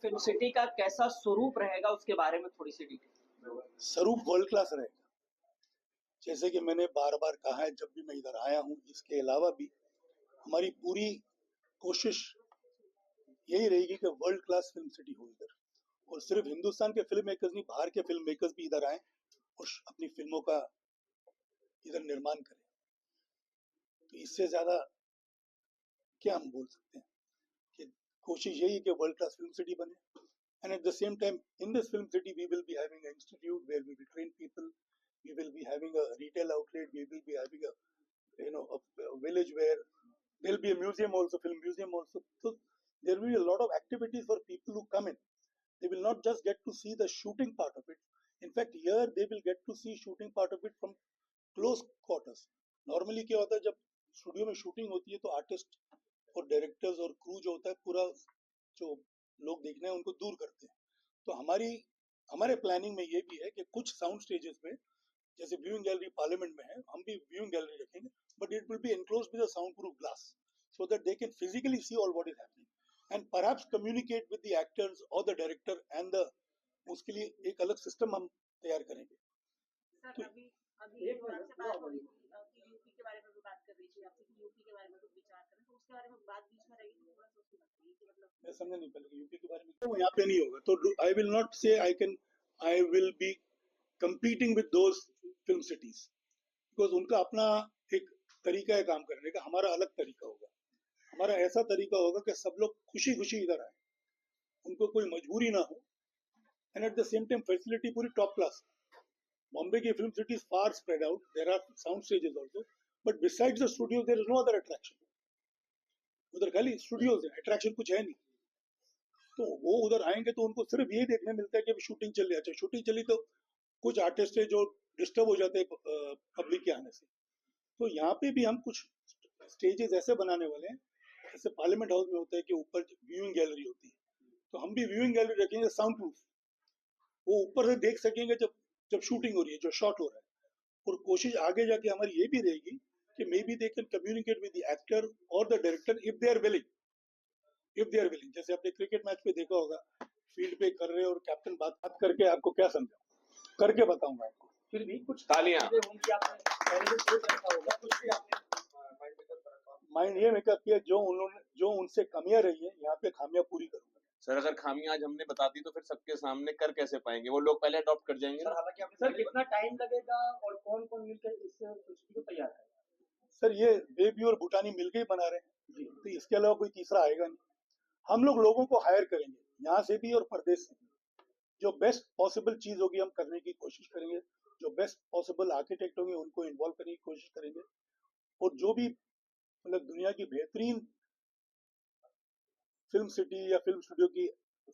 Film city का कैसा स्वरूप रहेगा उसके बारे में थोड़ी सी डिटेल। स्वरूप वर्ल्ड क्लास रहेगा, जैसे कि मैंने बार बार कहा है जब भी मैं इधर आया हूँ। इसके अलावा भी हमारी पूरी कोशिश यही रहेगी कि वर्ल्ड क्लास फिल्म सिटी हो इधर, और सिर्फ हिंदुस्तान के फिल्म मेकर्स नहीं, बाहर के फिल्म मेकर्स भी इधर आए और अपनी फिल्मों का इधर निर्माण करें। तो इससे ज्यादा क्या हम बोल सकते हैं कि कोशिश यही है कि वर्ल्ड क्लास फिल्म सिटी बने। And at the same time, in this film city, we will be having an institute where we will train people. We will be having a retail outlet. We will be having a village where there will be a museum also, film museum also. So there will be a lot of activities for people who come in. They will not just get to see the shooting part of it. In fact, here they will get to see shooting part of it from close quarters. Normally क्या होता है, जब studio में shooting होती है तो artist और directors और क्रू जो होता है पूरा जो लोग देखना है उनको दूर करते हैं। तो हमारे प्लानिंग में ये भी है कि कुछ साउंड स्टेजेस पे, जैसे व्यूइंग गैलरी पार्लियामेंट में है, हम भी व्यूइंग गैलरी रखेंगे, but it will be enclosed with a soundproof glass so that they can physically see all what is happening and perhaps communicate with the actors और the director and the, उसके लिए एक अलग system हम तैयार करेंगे। Sir अभी एक आपसे बात हो रही थी कि यूपी के बारे में भी बात कर रही थी आपसे कि यूपी के बारे में कुछ विचार करें, तो उसके बारे में बात बीच में रहेगी तो थोड़ा सा उसकी बताइए कि मतलब मैं समझ नहीं पाया यूपी के बारे में। तो यहाँ पे नहीं होगा, तो आई विल नॉट से I will be competing with those film cities because उनका अपना एक तरीका है काम करने का, हमारा अलग तरीका होगा। हमारा ऐसा तरीका होगा कि सब लोग खुशी खुशी इधर आए, उनको कोई मजबूरी ना हो, and at the same time facility पूरी टॉप क्लास। बॉम्बे की film city is far spread out, there are sound stages also, but besides the studios there is no other attraction. उधर खाली स्टूडियोज है, अट्रैक्शन कुछ है नहीं। तो वो उधर आएंगे तो उनको सिर्फ ये देखने मिलता है कि शूटिंग चल रही है। अच्छा शूटिंग चली तो कुछ आर्टिस्ट है जो डिस्टर्ब हो जाते हैं पब्लिक के आने से। तो यहाँ पे भी हम कुछ स्टेजेस ऐसे बनाने वाले हैं, जैसे पार्लियामेंट हाउस में होता है कि ऊपर व्यूइंग गैलरी होती है, तो हम भी व्यूइंग गैलरी रखेंगे साउंड प्रूफ, वो ऊपर से देख सकेंगे जब जब शूटिंग हो रही है, जो शॉट हो रहा है। और कोशिश आगे जाके हमारी ये भी रहेगी कि maybe they can communicate with the actor और the director if they are willing. जैसे आपने क्रिकेट मैच पे देखा होगा, फील्ड पे कर रहे और कैप्टन बात करके आपको क्या समझा करके बताऊंगा आपको। फिर भी कुछ तालियां होंगी, आपने पहले भी सोच रखा होगा, कुछ भी आपने माइंड ये मेकअप किया, जो उनसे कमियां रही है यहाँ पे खामियां पूरी करूंगा। सर अगर खामियां आज हमने बता दी तो फिर सबके सामने कर कैसे पाएंगे, वो लोग पहले अडॉप्ट कर जाएंगे ना। सर कितना टाइम लगेगा और कौन कौन मिलकर इस को तैयार करेगा? सर ये बेबी और भूटानी मिलकर ही बना रहे हैं, तो इसके अलावा कोई तीसरा आएगा नहीं। हम लोगों को हायर करेंगे यहाँ से भी और प्रदेश से भी, जो बेस्ट पॉसिबल चीज होगी हम करने की कोशिश करेंगे, जो बेस्ट पॉसिबल आर्किटेक्ट होंगे उनको इन्वॉल्व करने की कोशिश करेंगे, और जो भी मतलब दुनिया की बेहतरीन फिल्म सिटी या फिल्म स्टूडियो की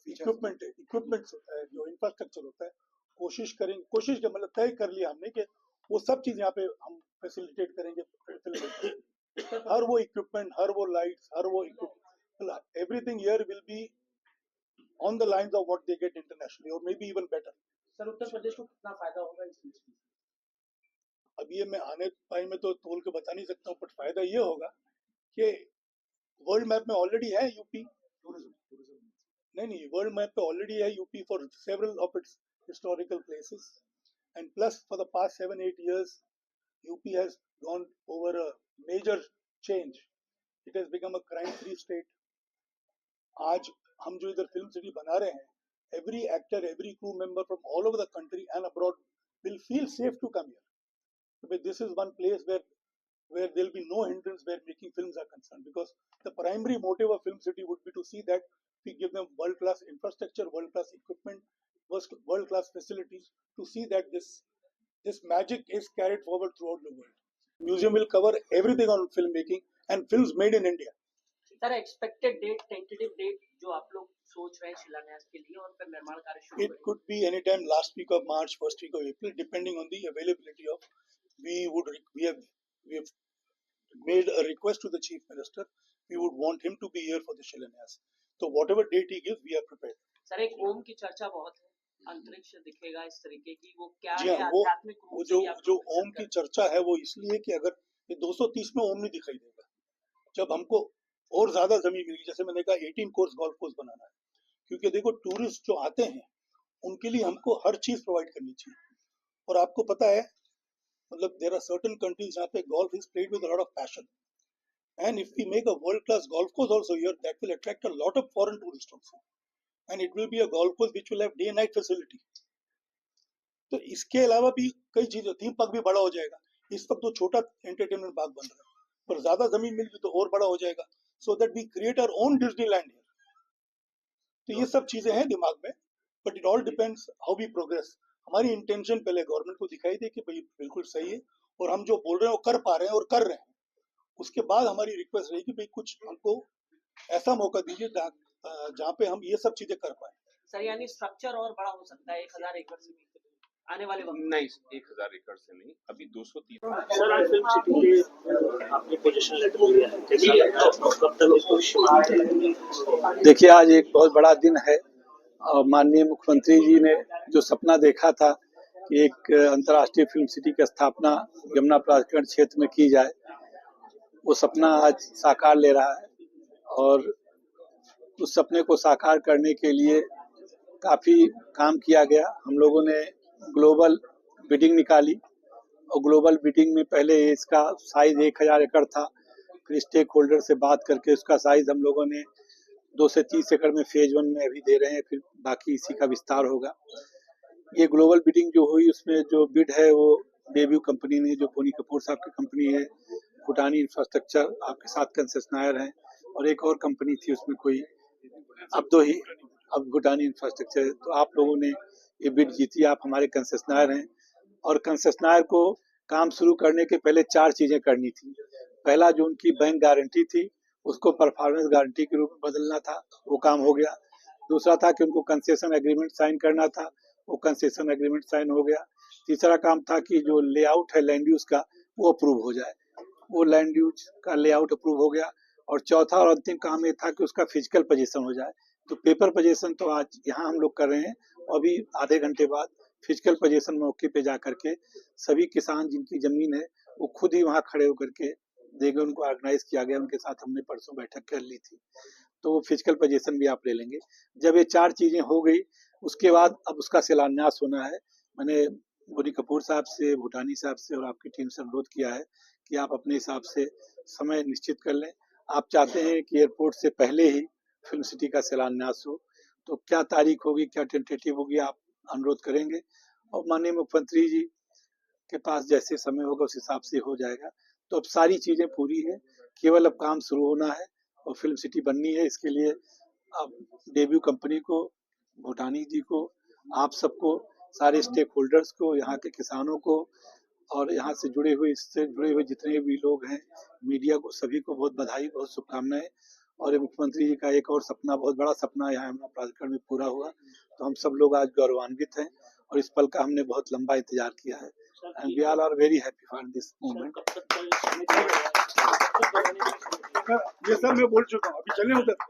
इक्विपमेंट होता है, जो इंफ्रास्ट्रक्चर होता है, कोशिश का मतलब तय कर लिया हमने कि वो सब चीज यहाँ पे हम फैसिलिटेट करेंगे फिल्म। हर वो इक्विपमेंट, हर वो लाइट्स, हर वो equipment, everything here will be on the lines of what they get internationally or maybe even better. Sir Uttar Pradesh को कितना फायदा होगा इस चीज से? अब ये मैं आने पाई में तो तोल के बता नहीं सकता हूँ, बट फायदा ये होगा कि वर्ल्ड मैप में ऑलरेडी है यूपी। नहीं, वर्ल्ड मैप पे ऑलरेडी है UP for several of its historical places, and plus for the past 7-8 years UP has gone over a major change. It has become a crime free state. आज हम जो इधर film city बना रहे हैं, every actor, every crew member from all over the country and abroad will feel safe to come here. But this is one place where there will be no hindrance where making films are concerned, because the primary motive of Film City would be to see that we give them world-class infrastructure, world-class equipment, world-class facilities, to see that this magic is carried forward throughout the world. Museum will cover everything on filmmaking and films made in India. Sir expected date, tentative date जो आप लोग सोच रहे हैं शिलान्यास के लिए और फिर निर्माण कार्य शुरू It could be any time last week of March, first week of April, depending on the availability of. We have made a request to the Chief Minister. We would want him to be here for the Shilanyas. So whatever date he gives, we are prepared. Sir एक ओम की चर्चा बहुत है, अंतरिक्ष दिखेगा इस तरीके की, वो क्या जी है हाँ, आध्यात्मिक वो रूप से जो ओम की चर्चा है वो इसलिए कि अगर ये 230 में ओम नहीं दिखाई देगा, जब हमको और ज्यादा जमीन मिलेगी, जैसे मैंने कहा 18 कोर्स गोल्फ कोर्स बनाना है, क्योंकि देखो टूरिस्ट जो आते हैं उनके लिए हमको हर चीज प्रोवाइड करनी चाहिए। और आपको पता है मतलब देयर आर सर्टेन कंट्रीज जहाँ पे golf is played with a lot of passion, and if we make a world class golf course also here, that will attract a lot of foreign tourists also, and it will be a golf course which will have day night facility. तो इसके अलावा भी कई चीजें, theme park भी बड़ा हो जाएगा। इस वक्त तो छोटा एंटरटेनमेंट पार्क बन रहा है, पर ज्यादा जमीन मिलेगी तो और बड़ा हो जाएगा, so that we create our own Disneyland here. तो ये सब चीजें हैं दिमाग में, but it all depends how we progress. हमारी इंटेंशन पहले गवर्नमेंट को दिखाई दे कि भाई बिल्कुल सही है और हम जो बोल रहे हैं वो कर पा रहे हैं और कर रहे हैं, उसके बाद हमारी रिक्वेस्ट रहेगी भाई कुछ हमको ऐसा मौका दीजिए जहाँ पे हम ये सब चीजें कर पाए। सर यानी स्ट्रक्चर और बड़ा हो सकता है 1000 एकड़ से भी आने वाले वक्त में? नहीं, 1000 एकड़ से नहीं, अभी 230। सर आज फिल्म सिटी के आपने पोजीशन लेटर लिया है, कैसा लगा आपको? कब तक इसको शुरू करेंगे? देखिए आज एक बहुत बड़ा दिन है और माननीय मुख्यमंत्री जी ने जो सपना देखा था कि एक अंतर्राष्ट्रीय फिल्म सिटी की स्थापना यमुना प्राधिकरण क्षेत्र में की जाए, वो सपना आज साकार ले रहा है। और उस सपने को साकार करने के लिए काफ़ी काम किया गया। हम लोगों ने ग्लोबल बिडिंग निकाली और ग्लोबल बिडिंग में पहले इसका साइज 1000 एकड़ था, फिर स्टेक होल्डर से बात करके उसका साइज हम लोगों ने 2 से 30 एकड़ में फेज 1 में अभी दे रहे हैं, फिर बाकी इसी का विस्तार होगा। ये ग्लोबल बिडिंग जो हुई उसमें जो बिड है वो डेब्यू कंपनी ने, जो बोनी कपूर साहब की कंपनी है, भूटानी इंफ्रास्ट्रक्चर आपके साथ कंसेशनायर हैं, और एक और कंपनी थी उसमें कोई, अब भूटानी इंफ्रास्ट्रक्चर है। तो आप लोगों ने ये बिड जीती, आप हमारे कंसेशनायर हैं। और कंसेशनायर को काम शुरू करने के पहले 4 चीजें करनी थी। पहला जो उनकी बैंक गारंटी थी उसको परफॉर्मेंस गारंटी के रूप में बदलना था, वो काम हो गया। दूसरा था कि उनको कंसेशन एग्रीमेंट साइन करना था, वो कंसेशन एग्रीमेंट साइन हो गया। तीसरा काम था कि जो लेआउट है लैंड यूज का वो अप्रूव हो जाए, वो लैंड यूज का लेआउट अप्रूव हो गया। और चौथा और अंतिम काम ये था कि उसका फिजिकल पोजीशन हो जाए। तो पेपर पोजीशन तो आज यहाँ हम लोग कर रहे हैं, और अभी आधे घंटे बाद फिजिकल पोजीशन मौके पे जा करके सभी किसान जिनकी जमीन है वो खुद ही वहाँ खड़े होकर के देंगे, उनको ऑर्गेनाइज किया गया, उनके साथ हमने परसों बैठक कर ली थी। तो वो फिजिकल पोजीशन भी आप ले लेंगे। जब ये 4 चीजें हो गई उसके बाद अब उसका शिलान्यास होना है। मैंने बोनी कपूर साहब से, भूटानी साहब से और आपकी टीम से अनुरोध किया है कि आप अपने हिसाब से समय निश्चित कर लें। आप चाहते हैं कि एयरपोर्ट से पहले ही फिल्म सिटी का शिलान्यास हो, तो क्या तारीख होगी, क्या टेंटेटिव होगी, आप अनुरोध करेंगे और माननीय मुख्यमंत्री जी के पास जैसे समय होगा उस हिसाब से हो जाएगा। तो अब सारी चीजें पूरी है, केवल अब काम शुरू होना है और फिल्म सिटी बननी है। इसके लिए अब डेब्यू कंपनी को, भूटानी जी को, आप सबको, सारे स्टेक होल्डर्स को, यहाँ के किसानों को और यहाँ से जुड़े हुए, इससे जुड़े हुए जितने भी लोग हैं, मीडिया को, सभी को बहुत बधाई, बहुत शुभकामनाएं। और ये मुख्यमंत्री जी का एक और सपना, बहुत बड़ा सपना यहाँ यमुना प्राधिकरण में पूरा हुआ, तो हम सब लोग आज गौरवान्वित हैं और इस पल का हमने बहुत लंबा इंतजार किया है। And we all are very happy for this moment. ये सब मैं बोल चुका हूँ, अभी चले उधर।